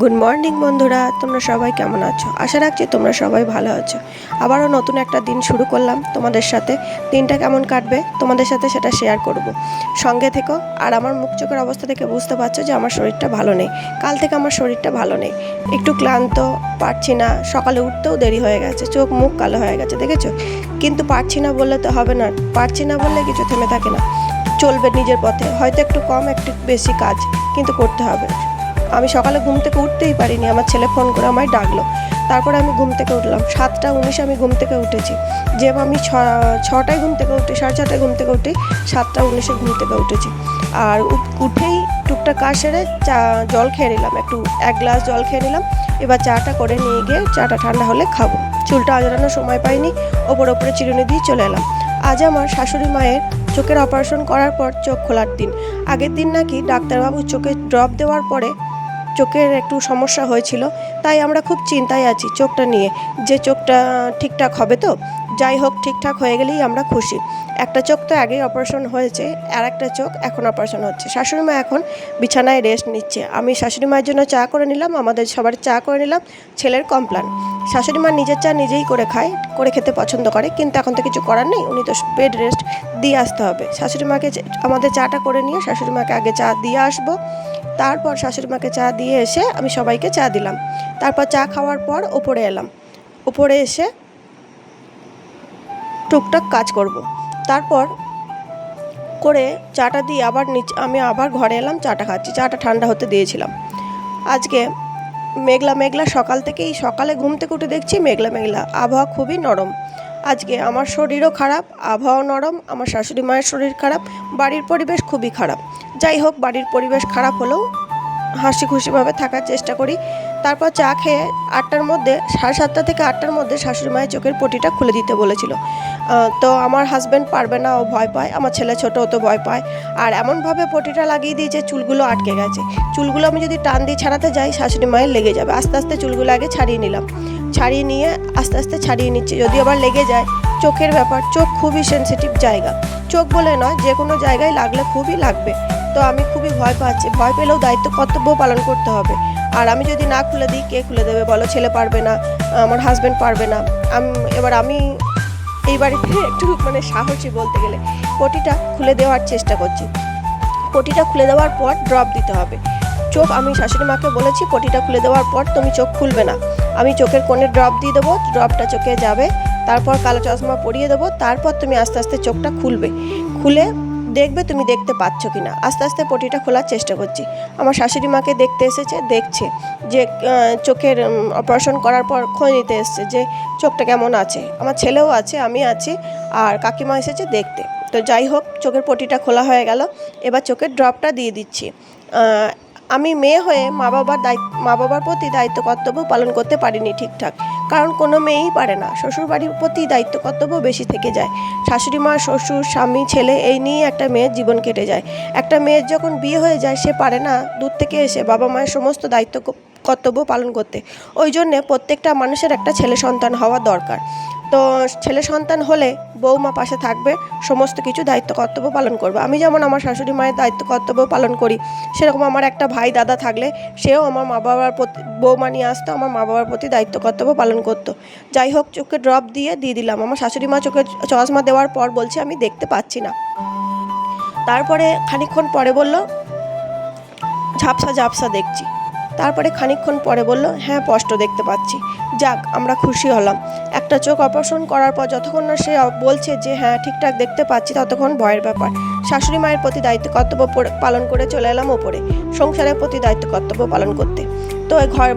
Good morning বন্ধুরা, তোমরা সবাই কেমন আছো? আশা রাখছি তোমরা সবাই ভালো আছো। আবারও নতুন একটা দিন শুরু করলাম তোমাদের সাথে। দিনটা কেমন কাটবে তোমাদের সাথে সেটা শেয়ার করব। সঙ্গে থেকো। আর আমার মুখ চোখের অবস্থা থেকে বুঝতে পারছো যে আমার শরীরটা ভালো নেই। কাল থেকে আমার শরীরটা ভালো নেই, একটু ক্লান্ত, পারছি না। সকালে উঠতেও দেরি হয়ে গেছে, চোখ মুখ কালো হয়ে গেছে, দেখেছো? কিন্তু পারছি না বললে তো হবে না, পারছি না বললে কিছু থেমে থাকে না। চলবে নিজের পথে, হয়তো একটু কম একটু বেশি কাজ, কিন্তু করতে হবে। আমি সকালে ঘুম থেকে উঠতেই পারিনি, আমার ছেলে ফোন করে আমায় ডাকলো। তারপরে আমি ঘুম থেকে উঠলাম 7টা 19 আমি ঘুম থেকে উঠেছি। যে আমি 6টায় ঘুম থেকে উঠি, 6:30টায় ঘুম থেকে উঠি, 7টা 19 ঘুম থেকে উঠেছি। আর উঠেই টুকটাক কাজ সেরে জল খেয়ে নিলাম, এক গ্লাস জল খেয়ে নিলাম। এবার চাটা করে নিয়ে গিয়ে চাটা ঠান্ডা হলে খাবো। চুলটা আজরানোর সময় পাইনি, ওপরে চিরুনি দিয়ে চলে এলাম। আজ আমার শাশুড়ি মায়ের চোখের অপারেশন করার পর চোখ খোলার দিন। আগের দিন নাকি ডাক্তারবাবু চোখে ড্রপ দেওয়ার পরে চোখের একটু সমস্যা হয়েছিল, তাই আমরা খুব চিন্তায় আছি চোখটা নিয়ে, যে চোখটা ঠিকঠাক হবে তো। যাই হোক, ঠিকঠাক হয়ে গেলেই আমরা খুশি। একটা চোখ তো আগেই অপারেশন হয়েছে, আর একটা চোখ এখন অপারেশন হচ্ছে। শাশুড়ি মা এখন বিছানায় রেস্ট নিচ্ছে। আমি শাশুড়ি মায়ের জন্য চা করে নিলাম, আমাদের সবার চা করে নিলাম, ছেলের কমপ্লেন। শাশুড়ি মা নিজের চা নিজেই করে খায়, করে খেতে পছন্দ করে, কিন্তু এখন তো কিছু করার নেই, উনি তো বেড রেস্ট দিয়ে আসতে হবে। শাশুড়ি মাকে আমাদের চাটা করে নিয়ে শাশুড়ি মাকে আগে চা দিয়ে আসবো। তারপর শাশুড়ি মাকে চা দিয়ে এসে আমি সবাইকে চা দিলাম। তারপর চা খাওয়ার পর ওপরে এলাম। ওপরে এসে টুকটাক কাজ করব। তারপর করে চাটা দিয়ে আমি আবার ঘরে এলাম, চাটা খাচ্ছি। চাটা ঠান্ডা হতে দিয়েছিলাম। আজকে মেঘলা মেঘলা, সকালে ঘুম থেকে উঠে দেখছি মেঘলা মেঘলা, আবহাওয়া খুবই নরম। আজকে আমার শরীরও খারাপ, আবহাওয়া নরম, আমার শাশুড়ি মায়ের শরীর খারাপ, বাড়ির পরিবেশ খুবই খারাপ। যাই হোক, বাড়ির পরিবেশ খারাপ হলেও হাসি খুশিভাবে থাকার চেষ্টা করি। তারপর চা খেয়ে 8টার মধ্যে, 7:30 থেকে 8টার মধ্যে শাশুড়ি মায়ের চোখের পটিটা খুলে দিতে বলেছিল। তো আমার হাজব্যান্ড পারবে না, ও ভয় পায়। আমার ছেলে ছোটো, ও তো ভয় পায়। আর এমনভাবে পটিটা লাগিয়ে দিয়েছে চুলগুলো আটকে গেছে। চুলগুলো আমি যদি টান দিয়ে ছাড়াতে যাই শাশুড়ি মায়ের লেগে যাবে। আস্তে আস্তে চুলগুলো আগে ছাড়িয়ে নিলাম, ছাড়িয়ে নিয়ে আস্তে আস্তে ছাড়িয়ে নিচ্ছি, যদি আবার লেগে যায়। চোখের ব্যাপার, চোখ খুবই সেনসিটিভ জায়গা। চোখ বলে নয়, যে কোনো জায়গায় লাগলে খুবই লাগবে। তো আমি খুবই ভয় পাচ্ছি। ভয় পেলেও দায়িত্ব কর্তব্য পালন করতে হবে। আর আমি যদি না খুলে দিই, কে খুলে দেবে বলো? ছেলে পারবে না, আমার হাজব্যান্ড পারবে না। আমি এই বাড়িতে একটু সাহসী বলতে গেলে। পটিটা খুলে দেওয়ার চেষ্টা করছি। পটিটা খুলে দেওয়ার পর ড্রপ দিতে হবে। আমি শাশুড়ি মাকে বলেছি, পটিটা খুলে দেওয়ার পর তুমি চোখ খুলবে না, আমি চোখের কোণে ড্রপ দিয়ে দেবো, ড্রপটা চোখে যাবে, তারপর কালো চশমা পরিয়ে দেবো, তারপর তুমি আস্তে আস্তে চোখটা খুলে দেখবে তুমি দেখতে পাচ্ছ কি না। আস্তে আস্তে পটিটা খোলার চেষ্টা করছি। আমার শাশুড়ি মাকে দেখতে এসেছে, দেখছে যে চোখের অপারেশন করার পর খোঁজ নিতে এসছে যে চোখটা কেমন আছে। আমার ছেলেও আছে, আমি আছি, আর কাকিমা এসেছে দেখতে। তো যাই হোক, চোখের পটিটা খোলা হয়ে গেল। এবার চোখের ড্রপটা দিয়ে দিচ্ছি। আমি মেয়ে হয়ে মা বাবার প্রতি দায়িত্ব কর্তব্য পালন করতে পারিনি ঠিকঠাক, কারণ কোনো মেয়েই পারে না। শ্বশুরবাড়ির প্রতি দায়িত্ব কর্তব্য বেশি থেকে যায়। শাশুড়ি মা, শ্বশুর, স্বামী, ছেলে, এই নিয়ে একটা মেয়ের জীবন কেটে যায়। একটা মেয়ের যখন বিয়ে হয়ে যায়, সে পারে না দূর থেকে এসে বাবা মায়ের সমস্ত দায়িত্ব কর্তব্য পালন করতে। ওই জন্যে প্রত্যেকটা মানুষের একটা ছেলে সন্তান হওয়া দরকার। তো ছেলে সন্তান হলে বৌমা পাশে থাকবে, সমস্ত কিছু দায়িত্ব কর্তব্য পালন করবে। আমি যেমন আমার শাশুড়ি মায়ের দায়িত্ব কর্তব্য পালন করি, সেরকম আমার একটা ভাই দাদা থাকলে সেও আমার মা বাবার প্রতি, বৌমা নিয়ে আসতো, আমার মা বাবার প্রতি দায়িত্ব কর্তব্য পালন করতো। যাই হোক, চোখে ড্রপ দিয়ে দিলাম। আমার শাশুড়ি মা চোখে চশমা দেওয়ার পর বলছে আমি দেখতে পাচ্ছি না। তারপরে খানিকক্ষণ পরে বলল ঝাপসা ঝাপসা দেখছি। তারপরে খানিকক্ষণ পরে বলল হ্যাঁ, স্পষ্ট দেখতে পাচ্ছি। যাক, আমরা খুশি হলাম। একটা চোখ অপারেশন করার পর যতক্ষণ না সে বলছে যে হ্যাঁ ঠিকঠাক দেখতে পাচ্ছি, ততক্ষণ ভয়ের ব্যাপার। শাশুড়ি মায়ের প্রতি দায়িত্ব কর্তব্য পালন করে চলে এলাম ওপরে, সংসারের প্রতি দায়িত্ব কর্তব্য পালন করতে। তো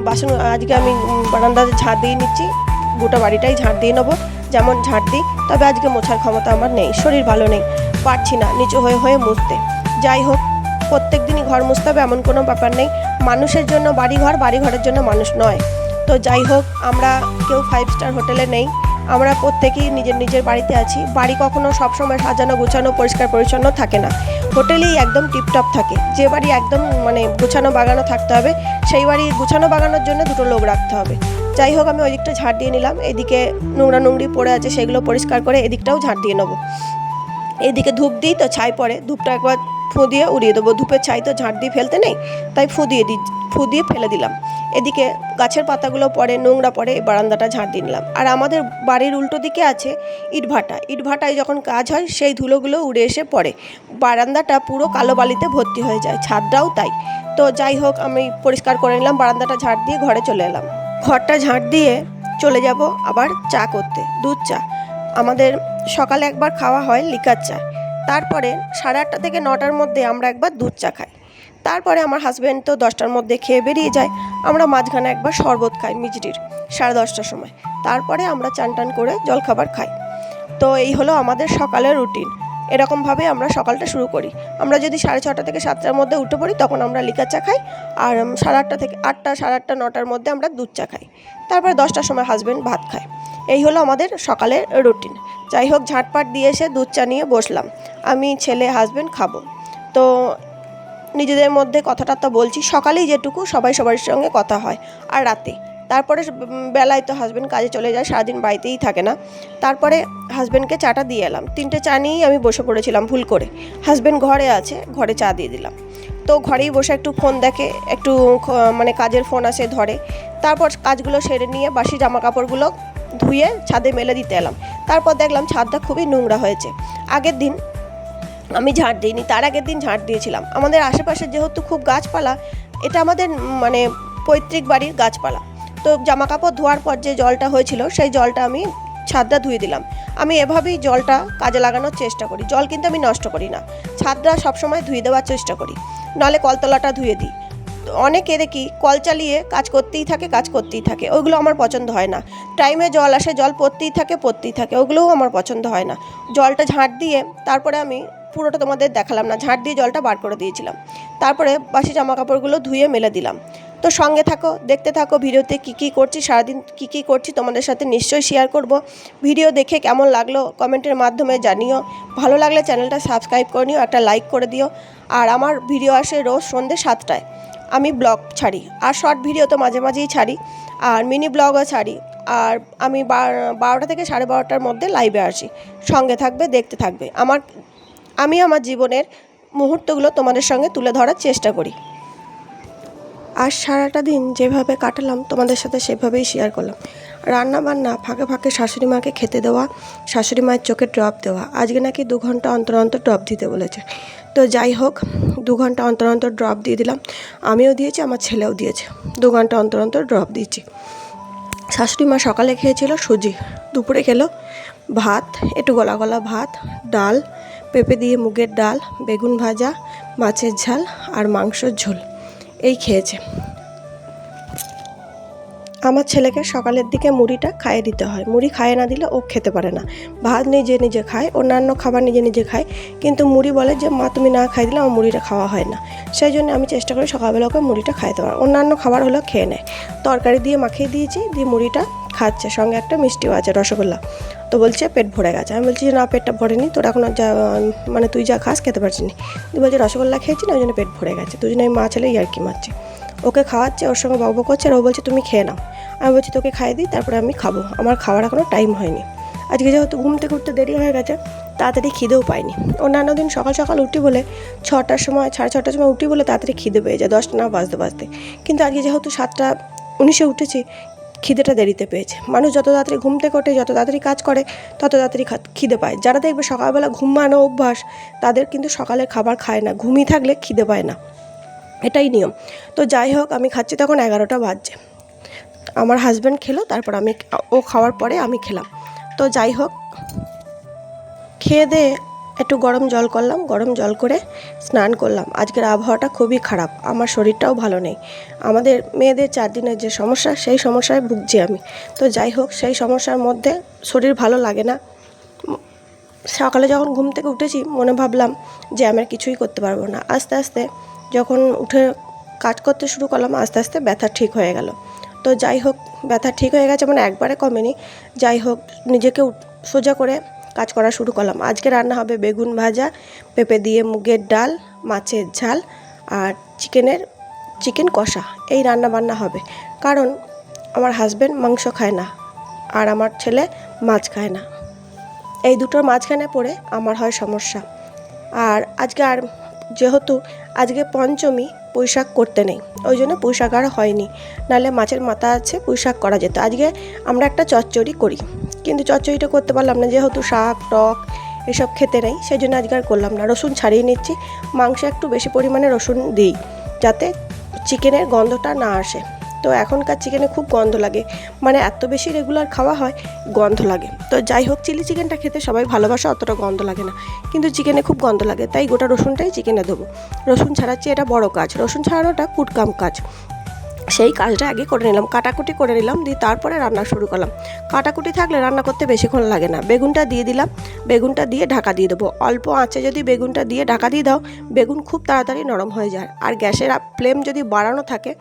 বাসন আজকে আমি বারান্দাতে ঝাড় দিয়ে নিচ্ছি, গোটা বাড়িটাই ঝাড় দিয়ে নেবো যেমন ঝাড় দিই। তবে আজকে মোছার ক্ষমতা আমার নেই, শরীর ভালো নেই, পারছি না নিচু হয়ে হয়ে মুছতে। যাই হোক, প্রত্যেক দিনই ঘর মুছতে হবে এমন কোনো ব্যাপার নেই। মানুষের জন্য বাড়িঘর, বাড়িঘরের জন্য মানুষ নয়। তো যাই হোক, আমরা কেউ 5 স্টার হোটেলে নেই, আমরা প্রত্যেকেই নিজের নিজের বাড়িতে আছি। বাড়ি কখনো সবসময় সাজানো গুছানো পরিষ্কার পরিচ্ছন্ন থাকে না, হোটেলেই একদম টিপটপ থাকে। যে বাড়ি একদম গুছানো বাগানো থাকতে হবে, সেই বাড়ি গুছানো বাগানোর জন্য 2টো লোক রাখতে হবে। যাই হোক, আমি ওই দিকটা ঝাড় দিয়ে নিলাম, এদিকে নোংরা নোংরি পড়ে আছে সেগুলো পরিষ্কার করে এদিকটাও ঝাড় দিয়ে নেবো। এদিকে ধূপ দিই তো ছাই পড়ে, ধূপটা একবার ফু দিয়ে উড়িয়ে দেবো। ধূপের ছাই তো ঝাঁট দিয়ে ফেলতে নেই, তাই ফু দিয়ে ফেলে দিলাম। এদিকে গাছের পাতাগুলো পড়ে, নোংরা পড়ে, এই বারান্দাটা ঝাঁট দিয়ে নিলাম। আর আমাদের বাড়ির উল্টো দিকে আছে ইটভাটায় যখন কাজ হয় সেই ধুলোগুলো উড়ে এসে পড়ে, বারান্দাটা পুরো কালো বালিতে ভর্তি হয়ে যায়, ছাদটাও তাই। তো যাই হোক, আমি পরিষ্কার করে নিলাম, বারান্দাটা ঝাঁট দিয়ে ঘরে চলে এলাম। ঘরটা ঝাঁট দিয়ে চলে যাব আবার চা করতে, দুধ চা। আমাদের সকালে একবার খাওয়া হয় লিকার চা, তারপরে 8:30 থেকে 9টার মধ্যে আমরা একবার দুধ চা খাই। তারপরে আমার হাজব্যান্ড তো 10টার মধ্যে খেয়ে বেরিয়ে যায়। আমরা মাঝখানে একবার শরবত খাই মিজরির 10:30টার সময়। তারপরে আমরা চান টান করে জলখাবার খাই। তো এই হলো আমাদের সকালের রুটিন। এরকমভাবে আমরা সকালটা শুরু করি। আমরা যদি 6:30 থেকে 7টার মধ্যে উঠে পড়ি তখন আমরা লিকার চা খাই, আর 8:30 থেকে 8টা, 8:30, 9টার মধ্যে আমরা দুধ চা খাই। তারপরে 10টার সময় হাজব্যান্ড ভাত খায়। এই হলো আমাদের সকালের রুটিন। যাই হোক, ঝাঁটপাট দিয়ে এসে দুধ চা নিয়ে বসলাম, আমি, ছেলে, হাজব্যান্ড খাবো। তো নিজেদের মধ্যে কথাটা বলছি, সকালেই যেটুকু সবাই সবার সঙ্গে কথা হয়, আর রাতে। তারপরে বেলায় তো হাজব্যান্ড কাজে চলে যায়, সারাদিন বাড়িতেই থাকে না। তারপরে হাজব্যান্ডকে চাটা দিয়ে এলাম। 3টে চা নিয়েই আমি বসে পড়েছিলাম ভুল করে। হাজব্যান্ড ঘরে আছে, ঘরে চা দিয়ে দিলাম। তো ঘরেই বসে একটু ফোন দেখে, একটু মানে কাজের ফোন আসে ধরে। তারপর কাজগুলো সেরে নিয়ে বাসি জামা কাপড়গুলো ধুয়ে ছাদে মেলে দিতে এলাম। তারপর দেখলাম ছাদটা খুবই নোংরা হয়েছে। আগের দিন আমি ঝাঁট দিইনি, তার আগের দিন ঝাঁট দিয়েছিলাম। আমাদের আশেপাশে যেহেতু খুব গাছপালা, এটা আমাদের মানে পৈতৃক বাড়ির গাছপালা। তো জামা কাপড় ধোয়ার পর যে জলটা হয়েছিল সেই জলটা আমি ছাদটা ধুয়ে দিলাম। আমি এভাবেই জলটা কাজে লাগানোর চেষ্টা করি। জল কিন্তু আমি নষ্ট করি না, ছাদটা সবসময় ধুয়ে দেওয়ার চেষ্টা করি, নাহলে কলতলাটা ধুয়ে দিই। অনেকে দেখি কল চালিয়ে কাজ করতেই থাকে, ওইগুলো আমার পছন্দ হয় না। টাইমে জল আসে, জল পড়তেই থাকে, ওগুলোও আমার পছন্দ হয় না। জলটা ঝাঁট দিয়ে তারপরে আমি পুরোটা তোমাদের দেখালাম না, ঝাঁট দিয়ে জলটা বার করে দিয়েছিলাম। তারপরে বাসি জামা কাপড়গুলো ধুয়ে মেলে দিলাম। তো সঙ্গে থাকো, দেখতে থাকো ভিডিওতে কী করছি, সারাদিন কী করছি তোমাদের সাথে নিশ্চয়ই শেয়ার করব। ভিডিও দেখে কেমন লাগলো কমেন্টের মাধ্যমে জানিও। ভালো লাগলে চ্যানেলটা সাবস্ক্রাইব করে নিও, একটা লাইক করে দিও। আর আমার ভিডিও আসে রোজ সন্ধ্যে 7টায়। আমি ব্লগ ছাড়ি, আর শর্ট ভিডিও তো মাঝে মাঝেই ছাড়ি, আর মিনি ব্লগও ছাড়ি। আর আমি 12টা থেকে 12:30টার মধ্যে লাইভে আসি। সঙ্গে থাকবে, দেখতে থাকবে। আমি আমার জীবনের মুহূর্তগুলো তোমাদের সঙ্গে তুলে ধরার চেষ্টা করি। আর সারাটা দিন যেভাবে কাটালাম তোমাদের সাথে সেভাবেই শেয়ার করলাম। রান্না বান্না, ফাঁকে ফাঁকে শাশুড়ি মাকে খেতে দেওয়া, শাশুড়ি মায়ের চোখে ড্রপ দেওয়া। আজকে নাকি 2 ঘন্টা অন্তর অন্তর ড্রপ দিতে বলেছে। তো যাই হোক, 2 ঘন্টা অন্তর অন্তর ড্রপ দিয়ে দিলাম। আমিও দিয়েছি, আমার ছেলেও দিয়েছে। 2 ঘন্টা অন্তর অন্তর ড্রপ দিয়েছি। শাশুড়ি মা সকালে খেয়েছিল সুজি, দুপুরে খেলো ভাত, একটু গলা গলা ভাত, ডাল, পেঁপে দিয়ে মুগের ডাল, বেগুন ভাজা, মাছের ঝাল আর মাংসর ঝোল, এই খেয়েছে। আমার ছেলেকে সকালের দিকে মুড়িটা খাইয়ে দিতে হয়, মুড়ি খাইয়ে না দিলে ও খেতে পারে না। ভাত নিজে খায়, অন্যান্য খাবার নিজে খায়, কিন্তু মুড়ি বলে যে মা তুমি না খাই দিলে আমার মুড়িটা খাওয়া হয় না। সেই জন্য আমি চেষ্টা করি সকালবেলা ওকে মুড়িটা খাইতে পারি। অন্যান্য খাবার হলেও খেয়ে নেয়। তরকারি দিয়ে মাখিয়ে দিয়েছি, দিয়ে মুড়িটা খাচ্ছে, সঙ্গে একটা মিষ্টিও আছে, রসগোল্লা। তো বলছে পেট ভরে গেছে। আমি বলছি না, পেটটা ভরেনি, তোর এখন যা মানে তুই যা খাস খেতে পারছিস নি। তুই বলছে রসগোল্লা খেয়েছি না, ওই জন্য পেট ভরে গেছে। দুজনে আমি মা ছেলে ইয়ার্কি মারছি। ওকে খাওয়াচ্ছে, ওর সঙ্গে বকবক করছে, আর ও বলছে তুমি খেয়ে নাও। আমি বলছি তোকে খাইয়ে দিই, তারপরে আমি খাবো, আমার খাওয়ার এখনও টাইম হয়নি। আজকে যেহেতু ঘুম থেকে উঠতে দেরি হয়ে গেছে, তাড়াতাড়ি খিদেও পাইনি। অন্যান্য দিন সকাল সকাল উঠি বলে 6টার সময়, 6:30টার সময় উঠি বলে তাড়াতাড়ি খিদে পেয়ে যায়, 10টা না বাজতে। কিন্তু আজকে যেহেতু 7:19 উঠেছি, খিদেটা দেরিতে পেয়েছে। মানুষ যত তাড়াতাড়ি ঘুম থেকে ওঠে, যত তাড়াতাড়ি কাজ করে, তত তাড়াতাড়ি খিদে পায়। যারা দেখবে সকালবেলা ঘুমানো অভ্যাস, তাদের কিন্তু সকালের খাবার খায় না, ঘুমিয়ে থাকলে খিদে পায় না, এটাই নিয়ম। তো যাই হোক, আমি খাচ্ছি তখন 11টা বাজছে। আমার হাজব্যান্ড খেলো, তারপর ও খাওয়ার পরে আমি খেলাম। তো যাই হোক, খেয়ে দিয়ে একটু গরম জল করলাম, গরম জল করে স্নান করলাম। আজকের আবহাওয়াটা খুবই খারাপ, আমার শরীরটাও ভালো নেই। আমাদের মেয়েদের 4 দিনের যে সমস্যা, সেই সমস্যায় ভুগছি আমি। তো যাই হোক, সেই সমস্যার মধ্যে শরীর ভালো লাগে না। সকালে যখন ঘুম থেকে উঠেছি, মনে ভাবলাম যে আমি আর কিছুই করতে পারবো না। আস্তে আস্তে যখন উঠে কাজ করতে শুরু করলাম, আস্তে আস্তে ব্যথা ঠিক হয়ে গেল। তো যাই হোক, ব্যথা ঠিক হয়ে গেছে, মানে একবারে কমেনি। যাই হোক, নিজেকে সোজা করে কাজ করা শুরু করলাম। আজকে রান্না হবে বেগুন ভাজা, পেঁপে দিয়ে মুগের ডাল, মাছের ঝাল আর চিকেন কষা। এই রান্না বান্না হবে, কারণ আমার হাজব্যান্ড মাংস খায় না, আর আমার ছেলে মাছ খায় না। এই দুটোর মাঝখানে পড়ে আমার হয় সমস্যা। আর আজকে আর যেহেতু আজকে পঞ্চমী, পুঁই শাক করতে নেই, ওই জন্য পুঁই শাক আর হয়নি, নাহলে মাছের মাথা আছে পুঁই শাক করা যেত। আজকে আমরা একটা চচ্চড়ি করি, কিন্তু চচ্চড়িটা করতে পারলাম না, যেহেতু শাক টক এসব খেতে নেই, সেই জন্য আজকে আর করলাম না। রসুন ছাড়িয়ে নিচ্ছি, মাংসে একটু বেশি পরিমাণে রসুন দিই যাতে চিকেনের গন্ধটা না আসে। তো এখনকার চিকেনে খুব গন্ধ লাগে, মানে এত বেশি রেগুলার খাওয়া হয় গন্ধ লাগে। তো যাই হোক, চিলি চিকেনটা খেতে সবাই ভালোবাসে, অতটা গন্ধ লাগে না, কিন্তু চিকেনে খুব গন্ধ লাগে, তাই গোটা রসুনটাই চিকেনে দেবো। রসুন ছাড়াচ্ছি, এটা বড় কাজ, রসুন ছাড়ানোটা কুটকাম কাজ, সেই কাজটা আগে করে নিলাম, কাটাকুটি করে নিলাম, দিয়ে তারপরে রান্না শুরু করলাম। কাটাকুটি থাকলে রান্না করতে বেশিক্ষণ লাগে না। বেগুনটা দিয়ে দিলাম, বেগুনটা দিয়ে ঢাকা দিয়ে দেবো। অল্প আঁচে যদি বেগুনটা দিয়ে ঢাকা দিয়ে দাও, বেগুন খুব তাড়াতাড়ি নরম হয়ে যায়। আর গ্যাসের ফ্লেম যদি বাড়ানো থাকে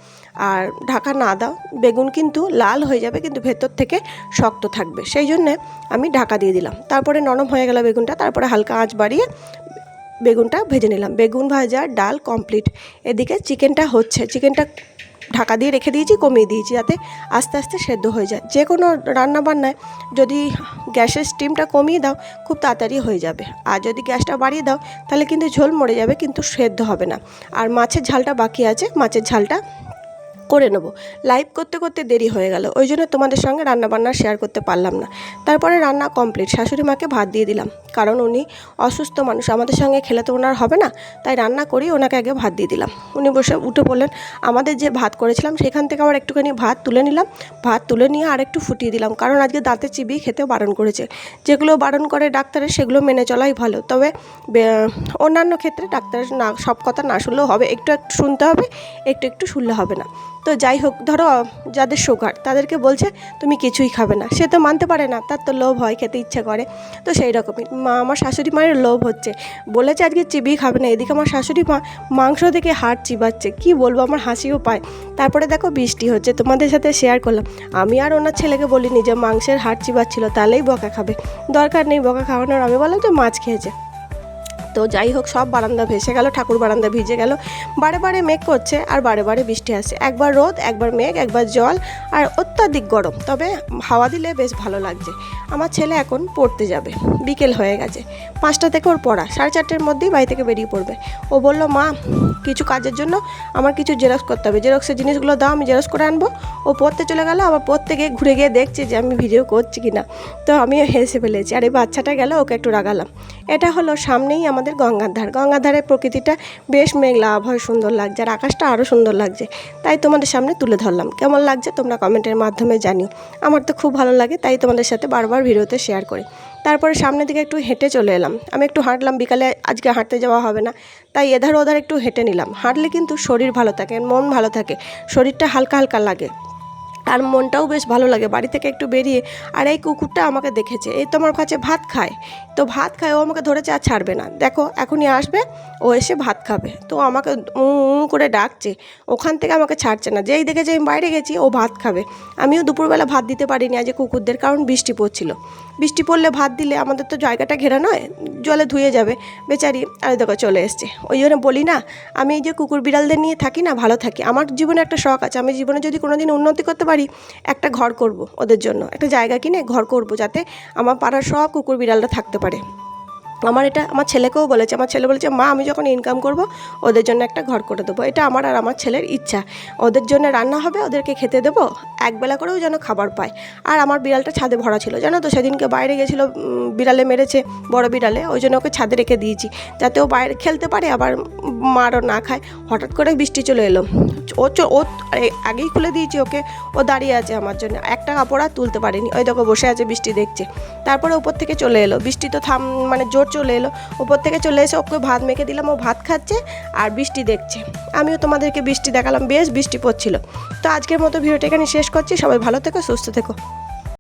আর ঢাকা না দাও, বেগুন কিন্তু লাল হয়ে যাবে, কিন্তু ভেতর থেকে শক্ত থাকবে, সেই জন্যে আমি ঢাকা দিয়ে দিলাম। তারপরে নরম হয়ে গেল বেগুনটা, তারপরে হালকা আঁচ বাড়িয়ে বেগুনটা ভেজে নিলাম। বেগুন ভাজা, ডাল কমপ্লিট। এদিকে চিকেনটা হচ্ছে, চিকেনটা ঢাকা দিয়ে রেখে দিয়েছি, কমিয়ে দিয়েছি যাতে আস্তে আস্তে সেদ্ধ হয়ে যায়। যে কোনো রান্নাবান্নায় যদি গ্যাসের স্টিমটা কমিয়ে দাও খুব তাড়াতাড়ি হয়ে যাবে, আর যদি গ্যাসটা বাড়িয়ে দাও তাহলে কিন্তু ঝোল মরে যাবে, কিন্তু সেদ্ধ হবে না। আর মাছের ঝালটা বাকি আছে, মাছের ঝালটা করে নেবো। লাইভ করতে করতে দেরি হয়ে গেল, ওই জন্য তোমাদের সঙ্গে রান্নাবান্না শেয়ার করতে পারলাম না। তারপরে রান্না কমপ্লিট, শাশুড়ি মাকে ভাত দিয়ে দিলাম, কারণ উনি অসুস্থ মানুষ, আমাদের সঙ্গে খেলে তো ওনার হবে না, তাই রান্না করি ওনাকে আগে ভাত দিয়ে দিলাম। উনি বসে উঠে বললেন, আমাদের যে ভাত করেছিলাম সেখান থেকে আবার একটুখানি ভাত তুলে নিলাম, ভাত তুলে নিয়ে আর একটু ফুটিয়ে দিলাম, কারণ আজকে দাঁতে চিবিয়ে খেতে বারণ করেছে। যেগুলো বারণ করে ডাক্তারের সেগুলো মেনে চলাই ভালো, তবে অন্যান্য ক্ষেত্রে ডাক্তারের না সব কথা না শুনলেও হবে, একটু একটু শুনতে হবে, একটু একটু শুনলে হবে না। তো যাই হোক, ধরো যাদের সুগার তাদেরকে বলছে তুমি কিছুই খাবে না, সে তো মানতে পারে না, তার তো লোভ হয়, খেতে ইচ্ছে করে। তো সেই রকমই আমার শাশুড়ি মায়ের লোভ হচ্ছে, বলেছে আজকে চিবিয়ে খাবে না, এদিকে আমার শাশুড়ি মা মাংস থেকে হাড় চিবাচ্ছে, কি বলবো, আমার হাসিও পায়। তারপরে দেখো বৃষ্টি হচ্ছে, তোমাদের সাথে শেয়ার করলাম। আমি আর ওনার ছেলেকে বলিনি যে মাংসের হাড় চিবাচ্ছিল তাহলেই বকা খাবে, দরকার নেই বকা খাওয়ানোর, আমি বললাম যে মাছ খেয়েছে। তো যাই হোক, সব বারান্দা ভেসে গেল, ঠাকুর বারান্দা ভিজে গেল। বারে বারে মেঘ করছে আর বারে বারে বৃষ্টি আসছে, একবার রোদ, একবার মেঘ, একবার জল, আর অত্যাধিক গরম। তবে হাওয়া দিলে বেশ ভালো লাগছে। আমার ছেলে এখন পড়তে যাবে, বিকেল হয়ে গেছে, 5টা থেকে ওর পড়া, 4:30-র মধ্যেই বাড়ি থেকে বেরিয়ে পড়বে। ও বলল, মা কিছু কাজের জন্য আমার কিছু জেরক্স করতে হবে, জেরক্সের জিনিসগুলো দাও, আমি জেরক্স করে আনবো। ও পড়তে চলে গেল, আবার পড়তে গিয়ে ঘুরে গিয়ে দেখছে যে আমি ভিডিও করছি কি না। তো আমিও হেসে ফেলেছি, আর এই বাচ্চাটা গেল, ওকে একটু রাগালাম। এটা হলো সামনেই আমাদের গঙ্গার ধার, গঙ্গার ধারের প্রকৃতিটা বেশ মেঘলা, আবহাওয়া সুন্দর লাগছে, আর আকাশটা আরও সুন্দর লাগছে, তাই তোমাদের সামনে তুলে ধরলাম। কেমন লাগছে তোমরা কমেন্টের মাধ্যমে জানিও, আমার তো খুব ভালো লাগে, তাই তোমাদের সাথে বারবার ভিডিওতে শেয়ার করি। তারপরে সামনের দিকে একটু হেঁটে চলে এলাম, আমি একটু হাঁটলাম, বিকালে আজকে হাঁটতে যাওয়া হবে না, তাই এধার ওধার একটু হেঁটে নিলাম। হাঁটলে কিন্তু শরীর ভালো থাকে, মন ভালো থাকে, শরীরটা হালকা হালকা লাগে, আর মনটাও বেশ ভালো লাগে। বাড়ি থেকে একটু বেরিয়ে, আর এই কুকুরটা আমাকে দেখেছে, এই তোমার কাছে ভাত খায়, তো ভাত খায়, ও আমাকে ধরেছে আর ছাড়বে না, দেখো এখনই আসবে, ও এসে ভাত খাবে, তো আমাকে করে ডাকছে, ওখান থেকে আমাকে ছাড়ছে না, যেই দেখেছে আমি বাইরে গেছি ও ভাত খাবে। আমিও দুপুরবেলা ভাত দিতে পারিনি আজ কুকুরদের, কারণ বৃষ্টি পড়ছিল, বৃষ্টি পড়লে ভাত দিলে আমাদের তো জায়গাটা ঘেরা নয়, জলে ধুয়ে যাবে বেচারি, আর দেখো চলে এসছে। ওই জন্য বলি না, আমি এই যে কুকুর বিড়ালদের নিয়ে থাকি না, ভালো থাকি। আমার জীবনে একটা শখ আছে, আমি জীবনে যদি কোনোদিন উন্নতি করতে পারি, একটা ঘর করব ওদের জন্য, একটা জায়গা কিনে ঘর করব, যাতে আমার পাড়ার সব কুকুর বিড়ালরা থাকতে পারে। আমার এটা আমার ছেলেকেও বলেছে, আমার ছেলে বলেছে, মা আমি যখন ইনকাম করব ওদের জন্য একটা ঘর করে দেবো। এটা আমার আর আমার ছেলের ইচ্ছা, ওদের জন্য রান্না হবে, ওদেরকে খেতে দেবো, একবেলা করেও যেন খাবার পায়। আর আমার বিড়ালটা ছাদে ভরা ছিল, জানো তো, সেদিনকে বাইরে গেছিলো, বিড়ালে মেরেছে, বড় বিড়ালে, ওই জন্য ওকে ছাদে রেখে দিয়েছি, যাতে ও বাইরে খেলতে পারে, আবার মারও না খায়। হঠাৎ করে বৃষ্টি চলে এলো, ও আগেই খুলে দিয়েছি ওকে, ও দাঁড়িয়ে আছে আমার জন্য, একটা কাপড় আর তুলতে পারেনি, ওই দেখো বসে আছে, বৃষ্টি দেখছে। তারপরে উপর থেকে চলে এলো, বৃষ্টি তো মানে জোর চলে এলো, উপর থেকে চলে এসে ওকে ভাত মেখে দিলাম, ও ভাত খাচ্ছে আর বৃষ্টি দেখছে। আমিও তোমাদেরকে বৃষ্টি দেখালাম, বেশ বৃষ্টি পড়ছিল। তো আজকের মতো ভিডিওটা এখানে শেষ করছি, সবাই ভালো থেকো, সুস্থ থেকো।